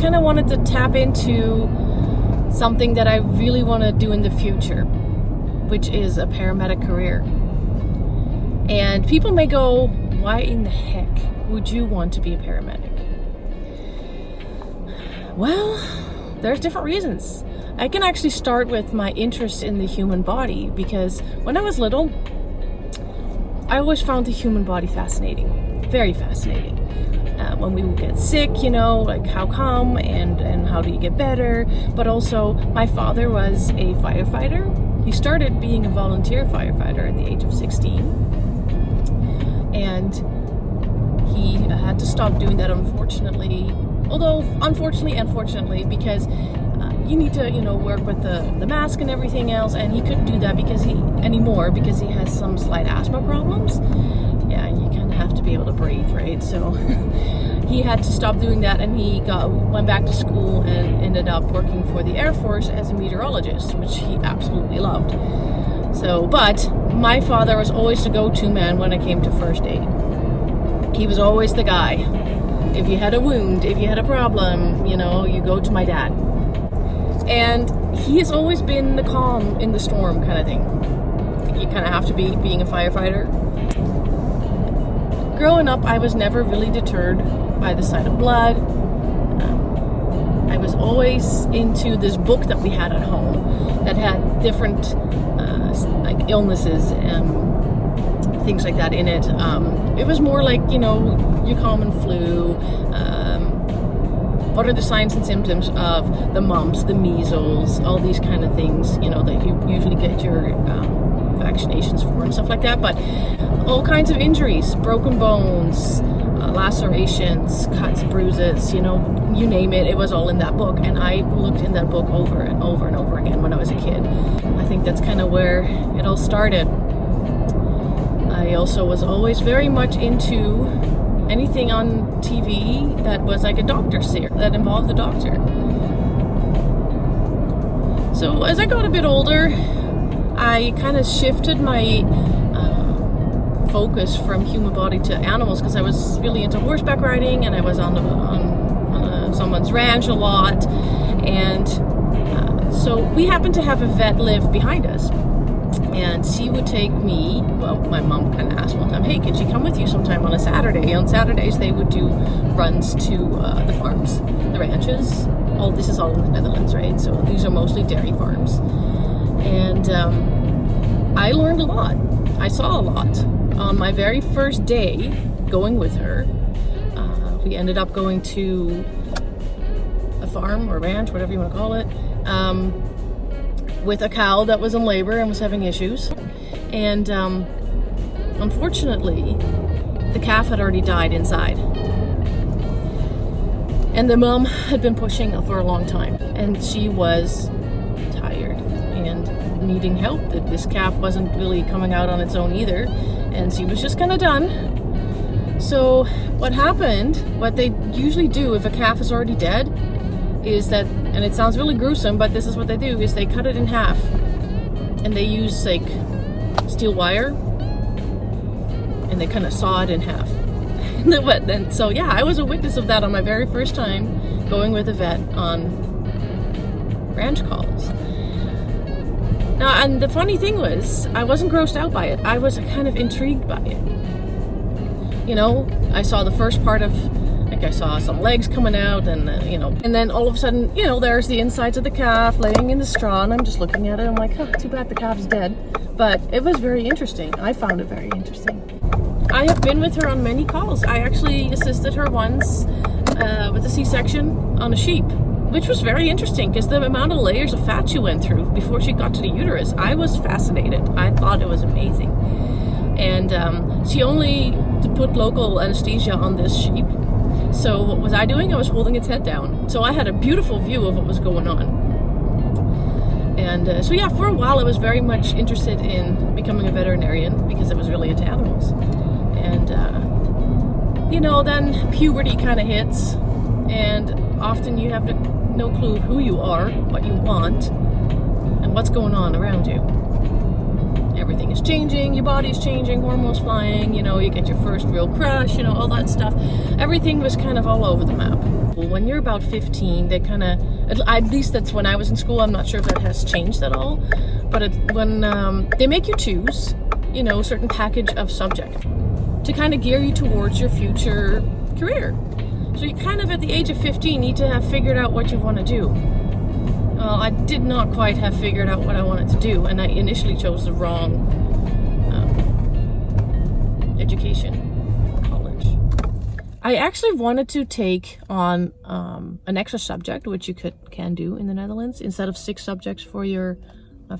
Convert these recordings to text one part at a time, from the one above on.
kind of wanted to tap into something that I really want to do in the future, which is a paramedic career. And people may go, why in the heck would you want to be a paramedic? Well, there's different reasons. I can actually start with my interest in the human body, because when I was little, I always found the human body fascinating, very fascinating. When we would get sick, like how come and how do you get better? But also, my father was a firefighter. He started being a volunteer firefighter at the age of 16. And he had to stop doing that, unfortunately. Although, unfortunately and fortunately, because you need to, work with the mask and everything else, and he couldn't do that because he has some slight asthma problems. Yeah, you kind of have to be able to breathe, right? So he had to stop doing that, and he went back to school and ended up working for the Air Force as a meteorologist, which he absolutely loved. So, but my father was always the go-to man when it came to first aid. He was always the guy. If you had a wound, if you had a problem, you go to my dad. And he has always been the calm in the storm kind of thing. You kind of have to be, being a firefighter. Growing up, I was never really deterred by the sight of blood. I was always into this book that we had at home that had different like illnesses and things like that in it. It was more like, your common flu. What are the signs and symptoms of the mumps, the measles, all these kind of things, that you usually get your vaccinations for and stuff like that. But all kinds of injuries, broken bones, lacerations, cuts, bruises, you name it, it was all in that book. And I looked in that book over and over and over again when I was a kid. I think that's kind of where it all started. I also was always very much into anything on TV that was like a doctor series, that involved the doctor. So as I got a bit older, I kind of shifted my focus from human body to animals, because I was really into horseback riding, and I was on someone's ranch a lot. And so we happened to have a vet live behind us. And she would take me, well, my mom kind of asked one time, hey, could she come with you sometime on a Saturday? On Saturdays, they would do runs to the farms, the ranches. This is all in the Netherlands, right? So these are mostly dairy farms. And I learned a lot. I saw a lot. On my very first day going with her, we ended up going to a farm or ranch, whatever you want to call it, with a cow that was in labor and was having issues. And unfortunately, the calf had already died inside. And the mom had been pushing for a long time, and she was tired and needing help. That this calf wasn't really coming out on its own either, and she was just kind of done. So what happened, what they usually do if a calf is already dead, is that, and it sounds really gruesome, but this is what they do, is they cut it in half, and they use like steel wire, and they kind of saw it in half. So yeah, I was a witness of that on my very first time going with a vet on ranch calls. Now, and the funny thing was, I wasn't grossed out by it. I was kind of intrigued by it. I saw the first part of, I saw some legs coming out, and and then all of a sudden, there's the insides of the calf laying in the straw, and I'm just looking at it. I'm like, too bad the calf's dead. But it was very interesting. I found it very interesting. I have been with her on many calls. I actually assisted her once with a C-section on a sheep, which was very interesting because the amount of layers of fat she went through before she got to the uterus, I was fascinated. I thought it was amazing. And she only put local anesthesia on this sheep. So what was I doing? I was holding its head down. So I had a beautiful view of what was going on. And so yeah, for a while I was very much interested in becoming a veterinarian because I was really into animals. And then puberty kind of hits, and often you have no clue who you are, what you want, and what's going on around you. everything is changing, your body's changing, hormones flying, you know, you get your first real crush, you know, all that stuff. Everything was kind of all over the map. When you're about 15, they kind of, at least that's when I was in school, I'm not sure if that has changed at all, but when they make you choose, you know, a certain package of subject to kind of gear you towards your future career. So you kind of, at the age of 15, need to have figured out what you want to do. Well, I did not quite have figured out what I wanted to do, and I initially chose the wrong education, college. I actually wanted to take on an extra subject, which you can do in the Netherlands. Instead of 6 subjects for your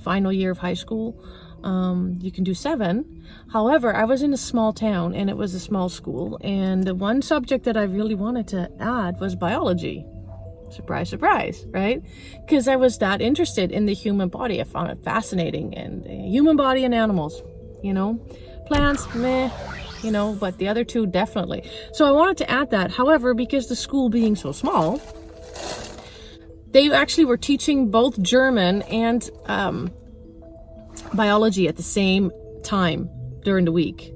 final year of high school, you can do 7. However, I was in a small town, and it was a small school, and the one subject that I really wanted to add was biology. Surprise, surprise, right? Because I was that interested in the human body. I found it fascinating, and human body and animals, you know, plants, meh, you know, but the other 2 definitely. So I wanted to add that. However, because the school being so small, they actually were teaching both German and biology at the same time during the week.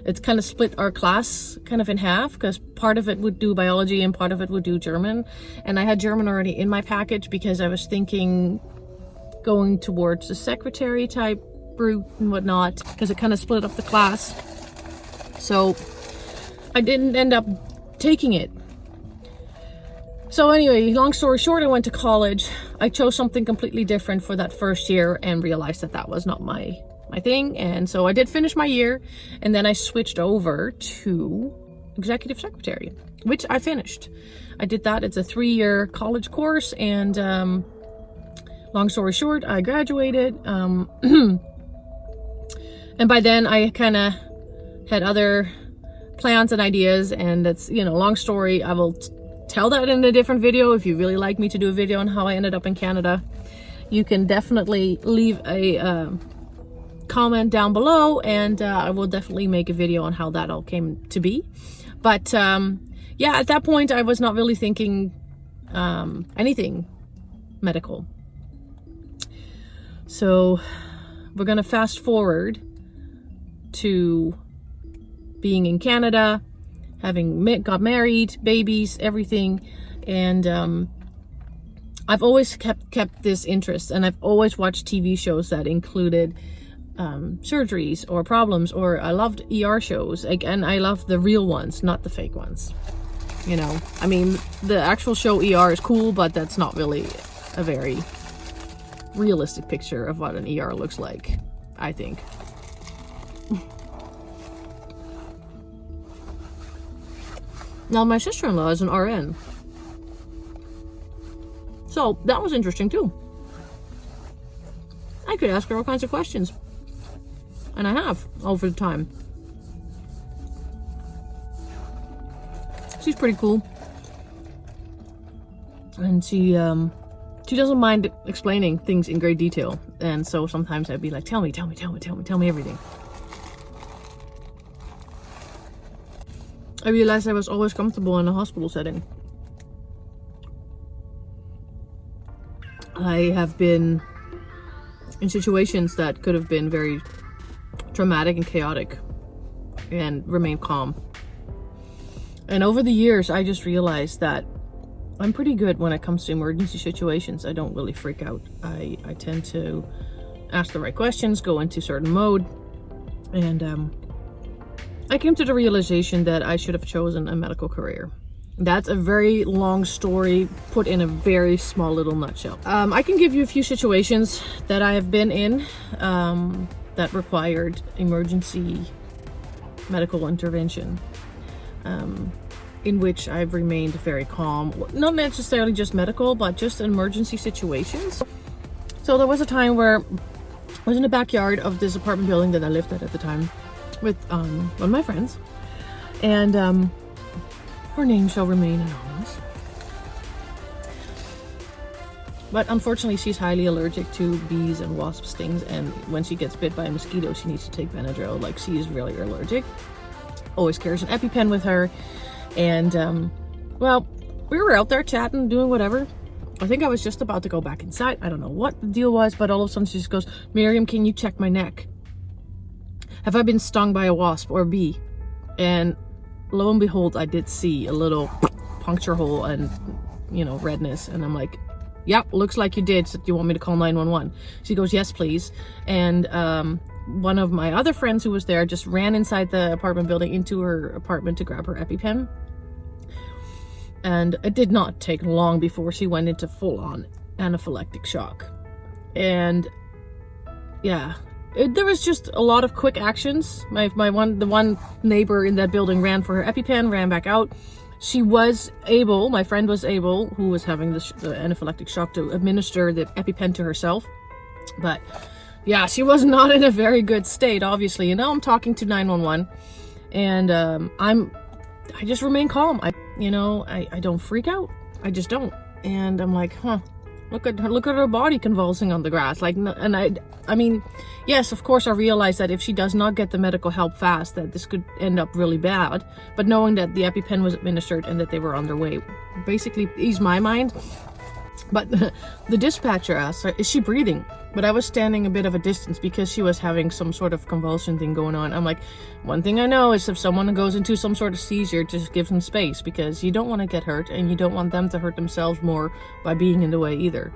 It's kind of split our class kind of in half, because part of it would do biology and part of it would do German. And I had German already in my package because I was thinking going towards the secretary type route and whatnot, because it kind of split up the class. So I didn't end up taking it. So anyway, long story short, I went to college. I chose something completely different for that first year and realized that that was not my thing. And so I did finish my year, and then I switched over to executive secretary, which I finished. I did that. It's a 3-year college course, and long story short, I graduated. And by then I kind of had other plans and ideas, and it's, you know, long story. I will tell that in a different video. If you really like me to do a video on how I ended up in Canada, you can definitely leave a comment down below, and I will definitely make a video on how that all came to be. But yeah, at that point I was not really thinking anything medical. So we're gonna fast forward to being in Canada, having got married, babies, everything, and I've always kept this interest, and I've always watched TV shows that included surgeries or problems, or I loved ER shows, and I love the real ones, not the fake ones. You know, I mean, the actual show ER is cool, but that's not really a very realistic picture of what an ER looks like, I think. Now, my sister-in-law is an RN, so that was interesting too. I could ask her all kinds of questions, and I have over the time. She's pretty cool, and she doesn't mind explaining things in great detail. And so sometimes I'd be like, tell me everything. I realized I was always comfortable in a hospital setting. I have been in situations that could have been very traumatic and chaotic, and remained calm. And over the years, I just realized that I'm pretty good when it comes to emergency situations. I don't really freak out. I tend to ask the right questions, go into certain mode, and I came to the realization that I should have chosen a medical career. That's a very long story put in a very small little nutshell. I can give you a few situations that I have been in that required emergency medical intervention, in which I've remained very calm. Not necessarily just medical, but just emergency situations. So there was a time where I was in the backyard of this apartment building that I lived at the time with one of my friends, and her name shall remain anonymous. But unfortunately, she's highly allergic to bees and wasp stings, and when she gets bit by a mosquito, she needs to take Benadryl. Like, she is really allergic. Always carries an EpiPen with her. And well, we were out there chatting, doing whatever. I think I was just about to go back inside. I don't know what the deal was, but all of a sudden she just goes, "Miriam, can you check my neck?" have I been stung by a wasp or a bee? And lo and behold, I did see a little puncture hole and, you know, redness. And I'm like, yep, looks like you did. So do you want me to call 911? She goes, yes, please. And one of my other friends who was there just ran inside the apartment building into her apartment to grab her EpiPen. And it did not take long before she went into full-on anaphylactic shock. And yeah, there was just a lot of quick actions. The one neighbor in that building ran for her EpiPen, ran back out. She was able, my friend was able, who was having the anaphylactic shock, to administer the EpiPen to herself. But yeah, she was not in a very good state, obviously. And now I'm talking to 911, and I just remain calm. I don't freak out. I just don't. And I'm like, look at her body convulsing on the grass. Like, and I mean, yes, of course I realize that if she does not get the medical help fast, that this could end up really bad. But knowing that the EpiPen was administered and that they were on their way basically eased my mind. But the dispatcher asked her, is she breathing? But I was standing a bit of a distance because she was having some sort of convulsion thing going on. I'm like, one thing I know is if someone goes into some sort of seizure, just give them space, because you don't want to get hurt and you don't want them to hurt themselves more by being in the way either.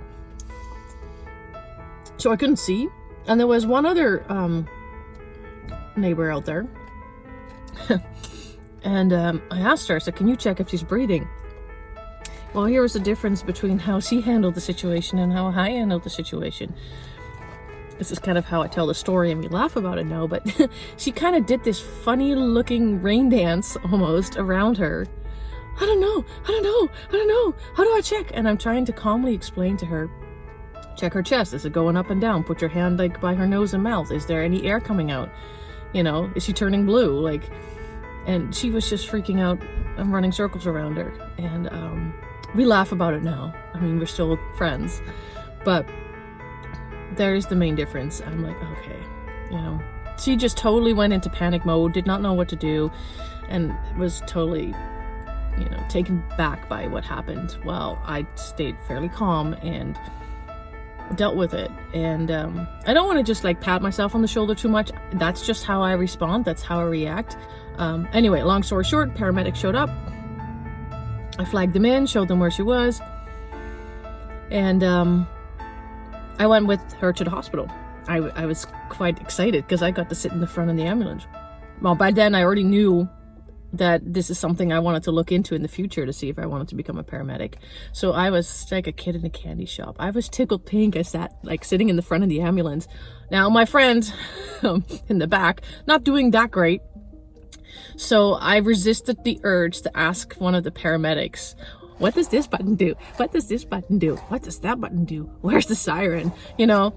So I couldn't see. And there was one other neighbor out there. And I asked her, I said, can you check if she's breathing? Well, here was the difference between how she handled the situation and how I handled the situation. This is kind of how I tell the story, and we laugh about it now, but she kind of did this funny looking rain dance almost around her. I don't know. How do I check? And I'm trying to calmly explain to her, check her chest. Is it going up and down? Put your hand like by her nose and mouth. Is there any air coming out? You know, is she turning blue? Like, and she was just freaking out. I'm running circles around her. And, we laugh about it now. I mean, we're still friends, but there's the main difference. I'm like, okay, you know, she just totally went into panic mode, did not know what to do, and was totally, you know, taken back by what happened. Well, I stayed fairly calm and dealt with it. And I don't want to just like pat myself on the shoulder too much. That's just how I respond. That's how I react. Anyway, long story short, paramedics showed up. I flagged them in, showed them where she was, and I went with her to the hospital. I was quite excited because I got to sit in the front of the ambulance. Well, by then I already knew that this is something I wanted to look into in the future to see if I wanted to become a paramedic. So I was like a kid in a candy shop. I was tickled pink. I sat like sitting in the front of the ambulance. Now my friend in the back, not doing that great. So I resisted the urge to ask one of the paramedics, what does this button do? What does this button do? What does that button do? Where's the siren? You know?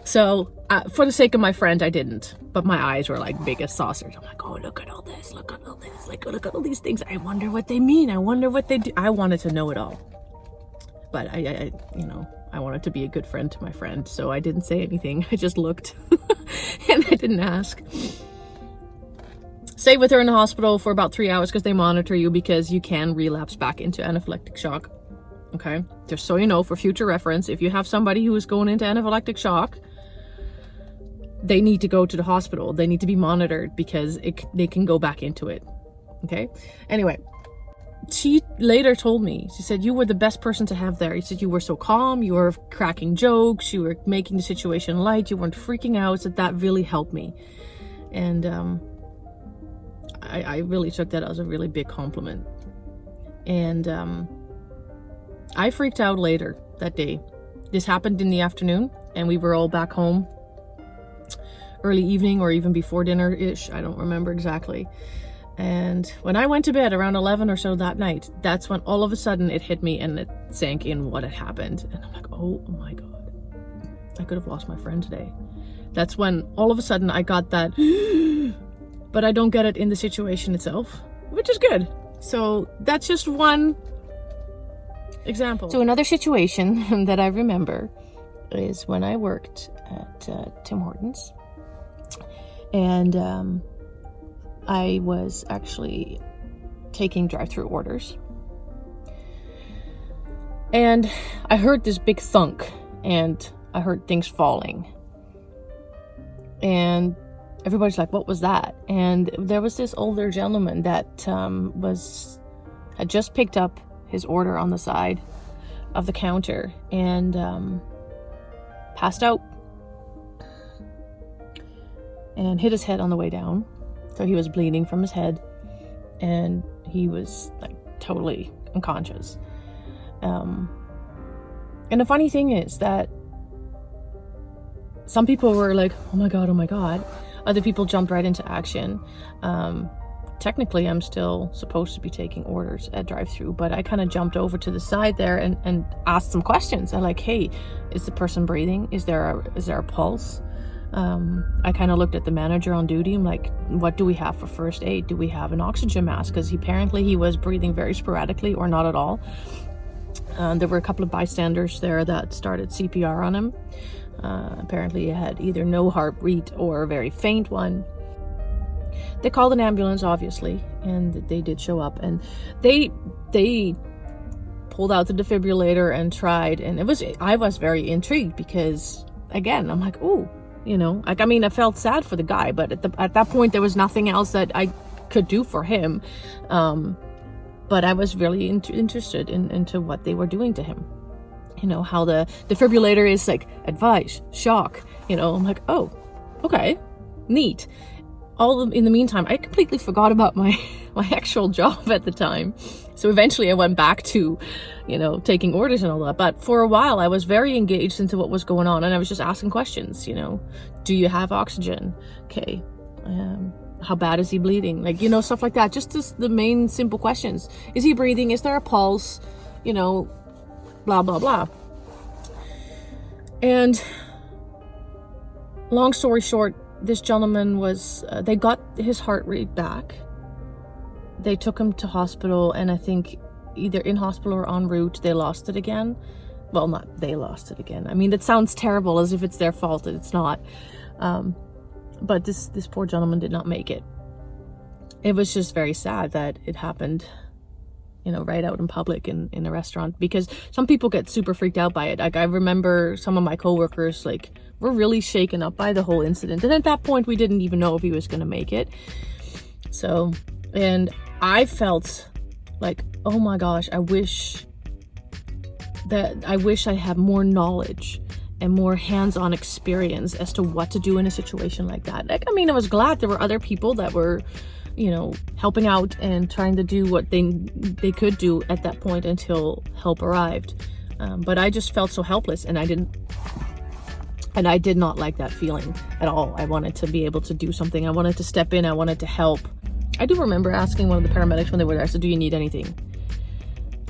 So for the sake of my friend, I didn't. But my eyes were like big as saucers. I'm like, oh, look at all this. Look at all this. Like, look at all these things. I wonder what they mean. I wonder what they do. I wanted to know it all. But I you know, I wanted to be a good friend to my friend. So I didn't say anything. I just looked and I didn't ask. Stayed with her in the hospital for about 3 hours because they monitor you, because you can relapse back into anaphylactic shock. Okay, just so you know, for future reference, if you have somebody who is going into anaphylactic shock, they need to go to the hospital. They need to be monitored because they can go back into it. Okay, anyway, she later told me, she said, you were the best person to have there. She said, you were so calm, you were cracking jokes, you were making the situation light, you weren't freaking out. So that really helped me. And I really took that as a really big compliment. And I freaked out later that day. This happened in the afternoon, and we were all back home early evening or even before dinner-ish. I don't remember exactly. And when I went to bed around 11 or so that night, that's when all of a sudden it hit me and it sank in what had happened. And I'm like, oh my God, I could have lost my friend today. That's when all of a sudden I got that, but I don't get it in the situation itself, which is good. So that's just one example. So another situation that I remember is when I worked at Tim Hortons, and I was actually taking drive-through orders, and I heard this big thunk, and I heard things falling, and everybody's like, what was that? And there was this older gentleman that had just picked up his order on the side of the counter and passed out and hit his head on the way down. So he was bleeding from his head and he was like totally unconscious. And the funny thing is that some people were like, oh my God, oh my God. Other people jumped right into action. Technically, I'm still supposed to be taking orders at drive-thru, but I kind of jumped over to the side there and asked some questions. I'm like, hey, is the person breathing? Is there a pulse? I kind of looked at the manager on duty. I'm like, what do we have for first aid? Do we have an oxygen mask? Because apparently he was breathing very sporadically or not at all. There were a couple of bystanders there that started CPR on him. Apparently he had either no heartbeat or a very faint one. They called an ambulance, obviously, and they did show up, and they pulled out the defibrillator and tried, and I was very intrigued because, again, I'm like, oh, you know, like, I mean, I felt sad for the guy, but at that point there was nothing else that I could do for him. But I was really interested into what they were doing to him. You know, how the defibrillator is like, advise, shock, you know. I'm like, oh, okay, neat. In the meantime, I completely forgot about my actual job at the time. So eventually I went back to, you know, taking orders and all that. But for a while I was very engaged into what was going on, and I was just asking questions, you know. Do you have oxygen? Okay. How bad is he bleeding? Like, you know, stuff like that. Just the main simple questions. Is he breathing? Is there a pulse? You know, blah, blah, blah. And long story short, this gentleman was, they got his heart rate back. They took him to hospital, and I think either in hospital or en route, they lost it again. Well, not they lost it again. I mean, it sounds terrible, as if it's their fault, and it's not. But this poor gentleman did not make it. It was just very sad that it happened, you know, right out in public in a restaurant, because some people get super freaked out by it. Like, I remember some of my coworkers, like, were really shaken up by the whole incident. And at that point, we didn't even know if he was going to make it. So, and I felt like, oh my gosh, I wish I had more knowledge and more hands-on experience as to what to do in a situation like that. Like, I mean, I was glad there were other people that were, you know, helping out and trying to do what they could do at that point until help arrived. But I just felt so helpless, and I did not like that feeling at all. I wanted to be able to do something. I wanted to step in. I wanted to help. I do remember asking one of the paramedics when they were there, I said, do you need anything?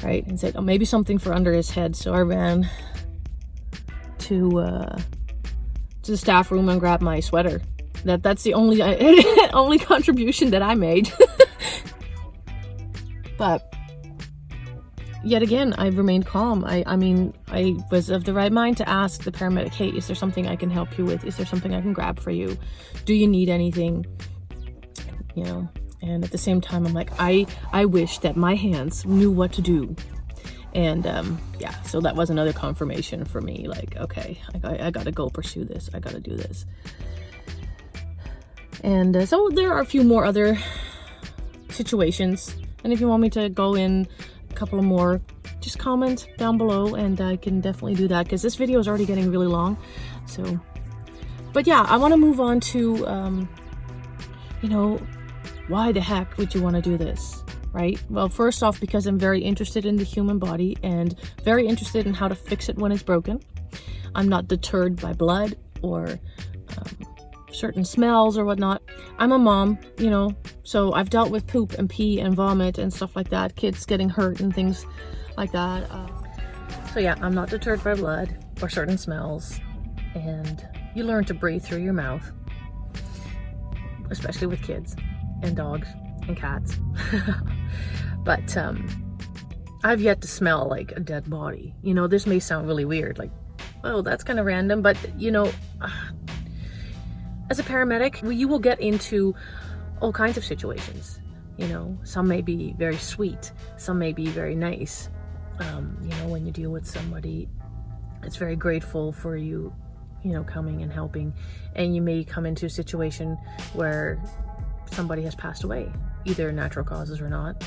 Right? And said, oh, maybe something for under his head. So I ran to the staff room and grabbed my sweater. That's the only contribution that I made. But yet again, I remained calm. I mean, I was of the right mind to ask the paramedic, hey, is there something I can help you with? Is there something I can grab for you? Do you need anything? You know, and at the same time, I'm like, I wish that my hands knew what to do. And yeah, so that was another confirmation for me. Like, okay, I gotta go pursue this. I gotta do this. And so there are a few more other situations. And if you want me to go in a couple of more, just comment down below and I can definitely do that, because this video is already getting really long. So, but yeah, I want to move on to, you know, why the heck would you want to do this, right? Well, first off, because I'm very interested in the human body and very interested in how to fix it when it's broken. I'm not deterred by blood or certain smells or whatnot. I'm a mom, you know, so I've dealt with poop and pee and vomit and stuff like that, kids getting hurt and things like that. So yeah, I'm not deterred by blood or certain smells, and you learn to breathe through your mouth, especially with kids and dogs and cats. But I've yet to smell like a dead body. You know, this may sound really weird, like, oh, that's kind of random, but you know, as a paramedic, you will get into all kinds of situations. You know, some may be very sweet, some may be very nice. You know, when you deal with somebody that's very grateful for you coming and helping, and you may come into a situation where somebody has passed away, either natural causes or not,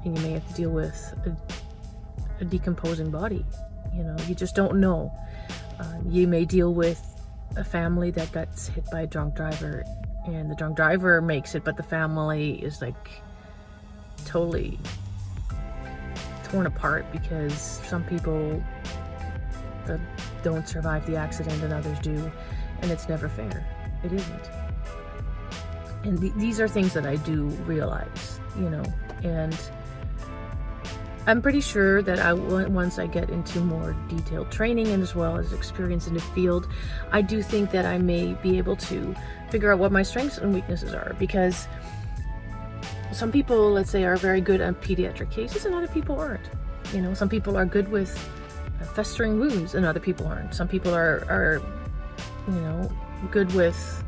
and you may have to deal with a decomposing body. You just don't know. You may deal with a family that gets hit by a drunk driver, and the drunk driver makes it, but the family is like totally torn apart because some people don't survive the accident and others do, and it's never fair. It isn't. And these are things that I do realize, and I'm pretty sure that once I get into more detailed training and as well as experience in the field, I do think that I may be able to figure out what my strengths and weaknesses are, because some people, let's say, are very good at pediatric cases and other people aren't. Some people are good with festering wounds and other people aren't. Some people are good with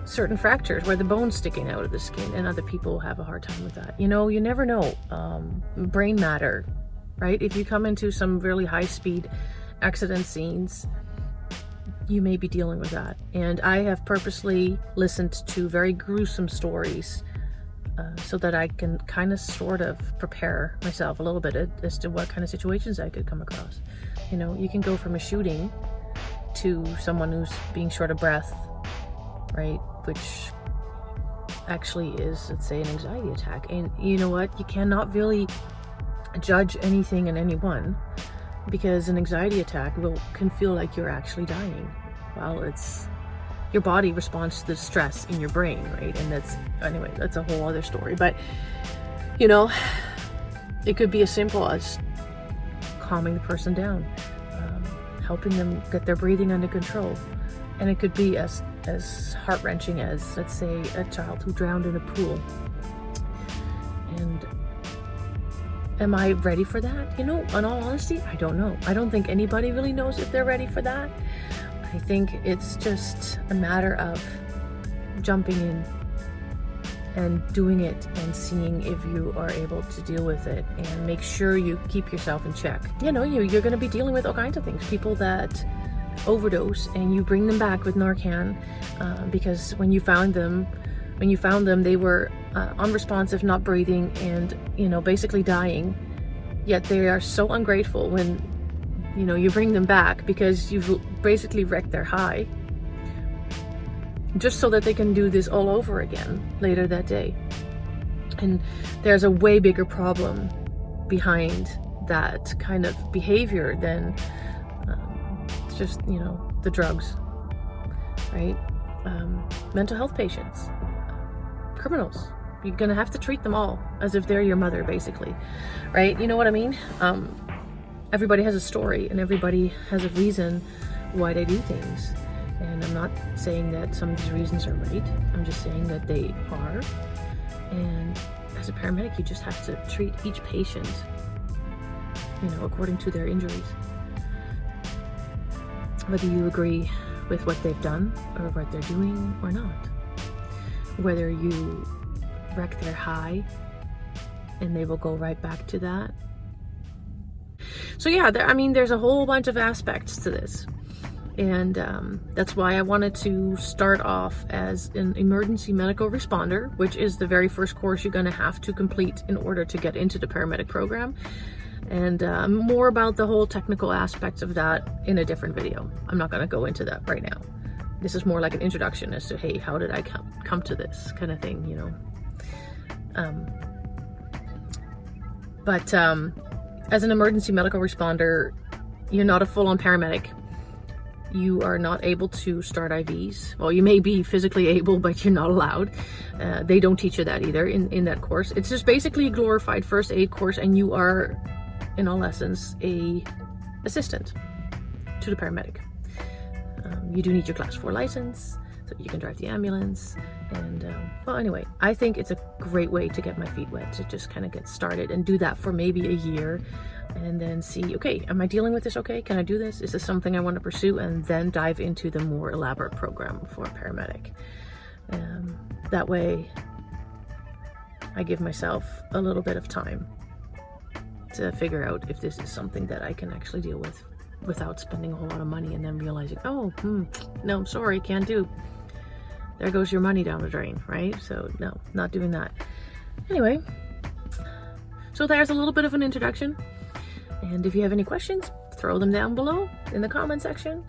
certain fractures where the bone's sticking out of the skin, and other people have a hard time with that. You never know. Brain matter, right? If you come into some really high-speed accident scenes, you may be dealing with that. And I have purposely listened to very gruesome stories so that I can kind of sort of prepare myself a little bit as to what kind of situations I could come across. You can go from a shooting to someone who's being short of breath, right? Which actually is, let's say, an anxiety attack. And you know what? You cannot really judge anything and anyone, because an anxiety attack can feel like you're actually dying. Well, it's your body responds to the stress in your brain, right? And that's a whole other story. But it could be as simple as calming the person down, helping them get their breathing under control. And it could be as heart-wrenching as, let's say, a child who drowned in a pool. And am I ready for that? In all honesty, I don't know. I don't think anybody really knows if they're ready for that. I think it's just a matter of jumping in and doing it and seeing if you are able to deal with it, and make sure you keep yourself in check. You're going to be dealing with all kinds of things. People that overdose and you bring them back with Narcan because when you found them they were unresponsive, not breathing, and basically dying, yet they are so ungrateful when you bring them back because you've basically wrecked their high, just so that they can do this all over again later that day. And there's a way bigger problem behind that kind of behavior than just the drugs, right? Mental health patients, criminals, you're gonna have to treat them all as if they're your mother, basically, right? You know what I mean? Everybody has a story and everybody has a reason why they do things, and I'm not saying that some of these reasons are right. I'm just saying that they are, and as a paramedic you just have to treat each patient according to their injuries, whether you agree with what they've done or what they're doing or not, whether you wreck their high and they will go right back to that. So yeah, there's a whole bunch of aspects to this, and that's why I wanted to start off as an emergency medical responder, which is the very first course you're going to have to complete in order to get into the paramedic program. And more about the whole technical aspects of that in a different video. I'm not going to go into that right now. This is more like an introduction as to, hey, how did I come to this kind of thing, But as an emergency medical responder, you're not a full-on paramedic. You are not able to start IVs. Well, you may be physically able, but you're not allowed. They don't teach you that either in that course. It's just basically a glorified first aid course, and you are, in all essence, a assistant to the paramedic. You do need your class 4 license so you can drive the ambulance. And well, anyway, I think it's a great way to get my feet wet, to just kind of get started and do that for maybe a year, and then see, okay, am I dealing with this okay? Can I do this? Is this something I want to pursue? And then dive into the more elaborate program for a paramedic. That way I give myself a little bit of time to figure out if this is something that I can actually deal with without spending a whole lot of money and then realizing, oh, no, I'm sorry, can't do. There goes your money down the drain, right? So no, not doing that. Anyway, so there's a little bit of an introduction. And if you have any questions, throw them down below in the comment section.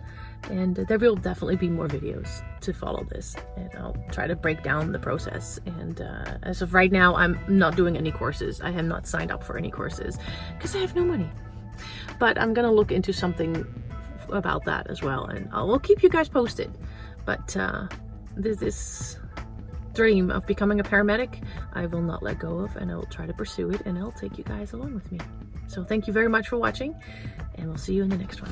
And there will definitely be more videos to follow this. And I'll try to break down the process. And as of right now, I'm not doing any courses. I have not signed up for any courses because I have no money. But I'm going to look into something about that as well. And I'll keep you guys posted. But this dream of becoming a paramedic, I will not let go of, and I will try to pursue it, and I'll take you guys along with me. So thank you very much for watching, and we'll see you in the next one.